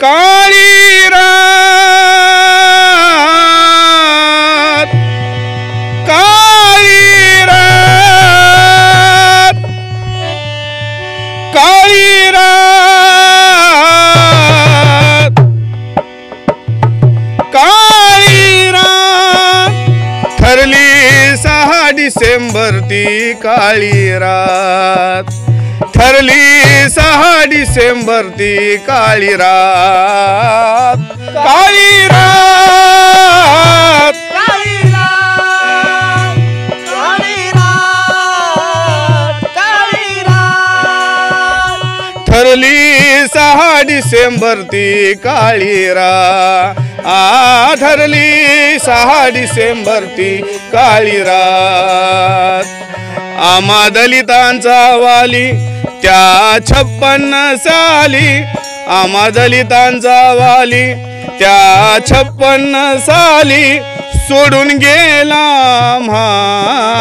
काळी रात काळी रात काळी रात काळी रात ठरली 6 डिसेंबर ती काळी रात ठरली 6 डिसेंबर ती काळी रात काळी रात काळी रात काळी रात काळी रात ठरली 6 डिसेंबर ती काळी रात ठरली 6 डिसेंबर ती काळी रात आम्हा दलितांचा वाली त्या 56 साली आम्हा दलितांचा वाली त्या 56 साली सोडून गेला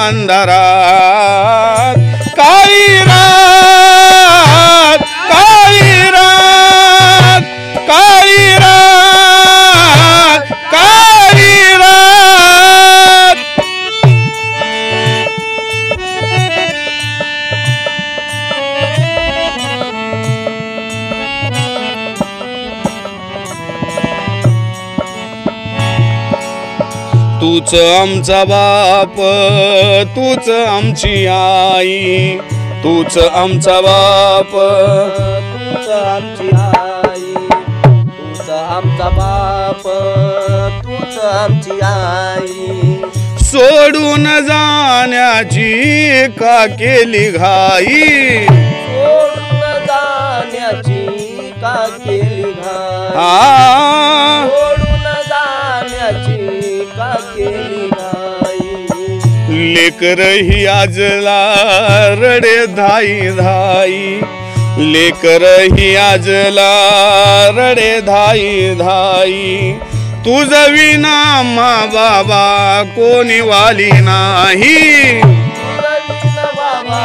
अंधारात काळी रात काळी रात काळी रात काळी रात तूच आमचा बाप तूच आमची आई तूच आमचा बाप तूच आमची आई तूच आमचा बाप तूच आमची आई सोडून जाण्याची का केली घाई सोडून जाण्याची का केली घाई सोडून जाण्याची का केली घाई लेकर ही आजला रडे धाई धाई लेकर ही आजला रडे धाई धाई तुझ विना मा बाबा कोणी वाली नाही बाबा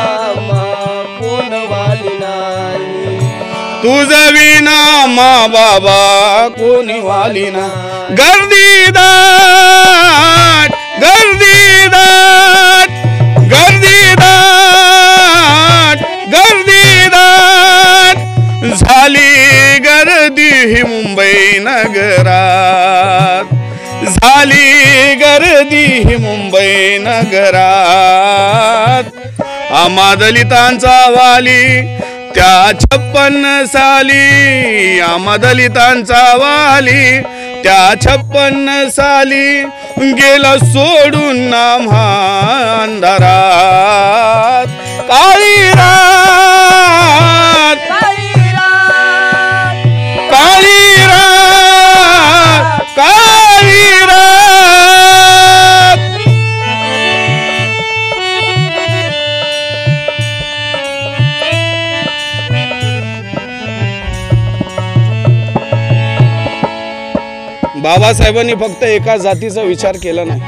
कोण वाली नाही तुझ विना मा बाबा कोणी वाली ना गर्दी दाट गर्दी दाट गर्दी दाट गर्दी दाट झाली गर्दी ही मुंबई नगरात झाली गर्दी ही मुंबई नगरात आम्हा दलितांचा वाली त्या 56 साली आम्हा दलितांचा वाली त्या 56 साली गेला सोडून आम्हा अंधारात काळी रात काळी रात काळी रात काळी रात बाबासाहेबांनी फक्त एका जातीचा विचार केला नाही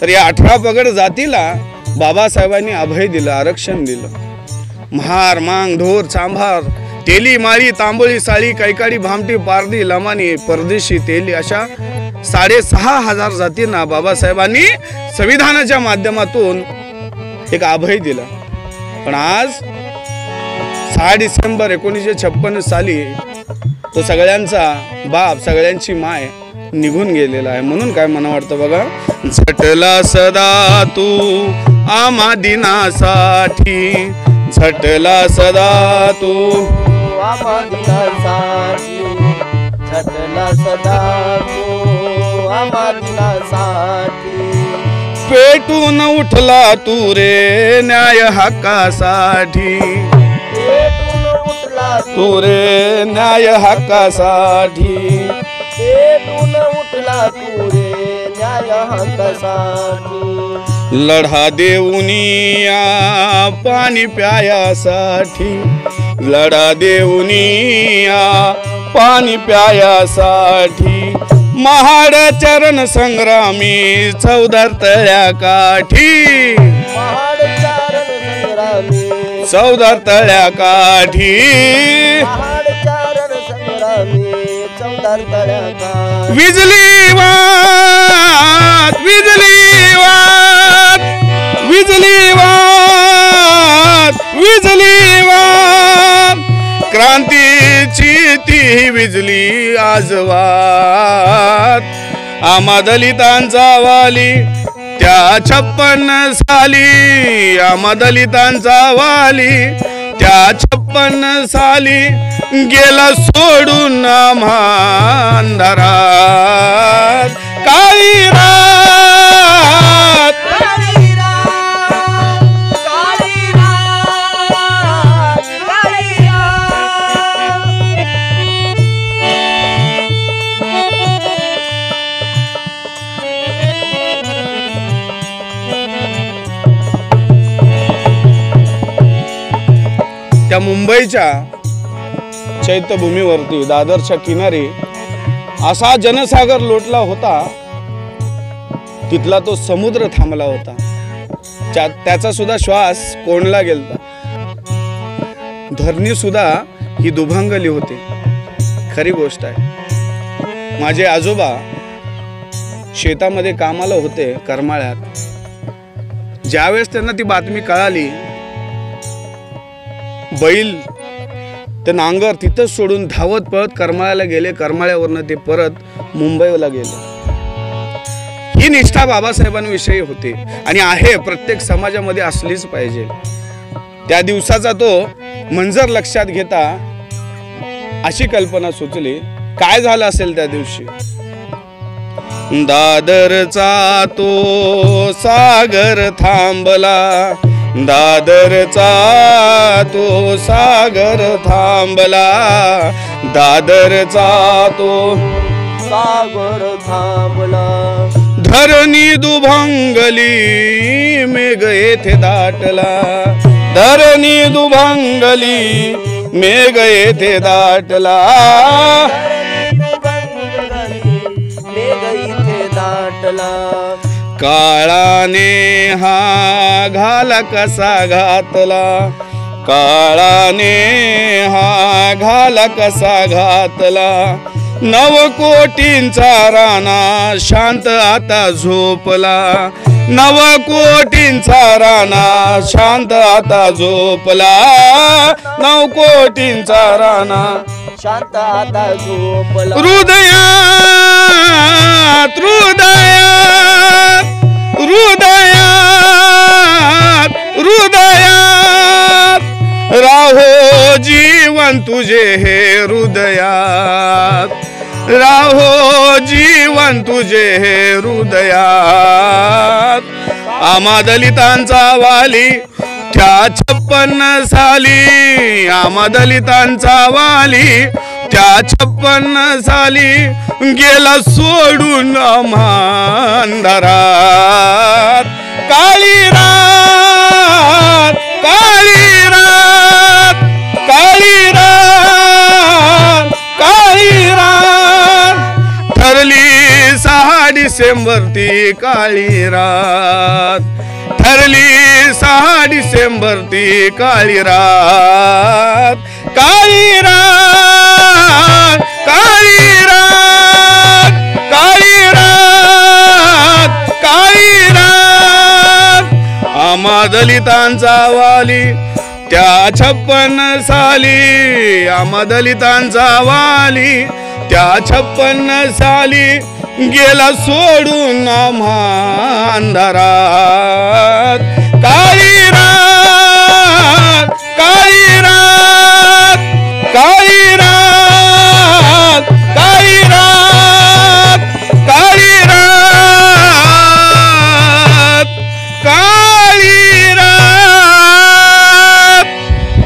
तर या 18 पगड जातीला बाबासाहेबांनी अभय दिलं आरक्षण दिलं महार मांग ढोर चांभार तेली माळी तांबोळी साळी कैकाडी भामटी पारधी लमानी परदेशी तेली अशा 6,500 जातींना बाबासाहेबांनी संविधानाच्या माध्यमातून एक अभय दिलं पण आज 6 डिसेंबर 1956 साली तो सगळ्यांचा बाप सगळ्यांची माय निघून गेलेला आहे म्हणून काय मला वाटतं बघा झटला सदा तू आम्हा दिनासाठी झटला सदा तू आम्हा दिनासाठी झटला सदा तू आम्हा दिनासाठी पेटून उठला तू रे न्याय हक्कासाठी पेटून उठला तू रे न्याय हक्कासाठी पेटून उठला तू रे न्याय हक्कासाठी लढा देऊनिया पाणी प्यायासाठी लढा देऊनिया पाणी प्यायासाठी महाड चरण संग्रामी चौदार तळ्या काठी महाड चरण संग्रामी चौदार तळ्या काठी महाड चरण संग्रामी चौदार तळ्याका विजली वात विजली वात विजली वात विजली वात क्रांतीची ती विजली आज वात आम्हा दलितांचा वाली त्या 56 साली आम्हा दलितांचा वाली त्या 56 साली गेला सोडून आम्हा अंधारात काळी रात काळी रात काळी रात काळी त्या मुंबईच्या चैत्यभूमीवरती दादरच्या किनारी असा जनसागर लोटला होता, तिथला तो समुद्र थांबला होता, त्याचा सुद्धा श्वास कोंडला गेलता, धरणी सुद्धा ही दुभंगली होती. खरी गोष्ट आहे. माझे आजोबा शेतामध्ये कामाला होते करमाळ्यात. ज्यावेळेस त्यांना ती बातमी कळाली, बैल ते नांगर तिथंच सोडून धावत पळत करमाळ्याला गेले. करमाळ्यावरनं ते परत मुंबईला गेले. ही निष्ठा बाबासाहेबांविषयी होती आणि आहे, प्रत्येक समाजामध्ये असलीच पाहिजे. त्या दिवसाचा तो मंजर लक्षात घेता अशी कल्पना सुचली. काय झालं असेल त्या दिवशी? दादरचा तो सागर थांबला, दादरचा तो सागर थांबला, दादरचा तो सागर थांबला, धरणी दुभंगली मेघ येथे दाटला, धरणी दुभंगली मेघ येथे दाटला, मेघ इथे दाटला, काळाने हा घाला कसा घातला, काळाने हा घाला कसा घातला, 9 कोटींचा राणा शांत आता झोपला, 9 कोटींचा राणा शांत आता झोपला, 9 कोटींचा राणा शांत आता झोपला, हृदयात हृदयात हृदयात हृदयात राहो जीवन तुझे हे हृदयात, राहो जीवन तुझे हे हृदयात. आम्हा दलितांचा वाली त्या 56 साली, आम्हा दलितांचा वाली त्या 56 साली गेला सोडून आम्हा अंधारात. काळी रात काळी रात काळी रात काळी रात ठरली 6 डिसेंबर ती काळी रात, ठरली 6 डिसेंबर ती काळी रात. काळी रात काळी रात काळी रात काळी रात आम्हा दलितांचा वाली त्या 56 साली, आम्हा दलितांचा वाली त्या 56 साली गेला सोडून आम्हा अंधारात.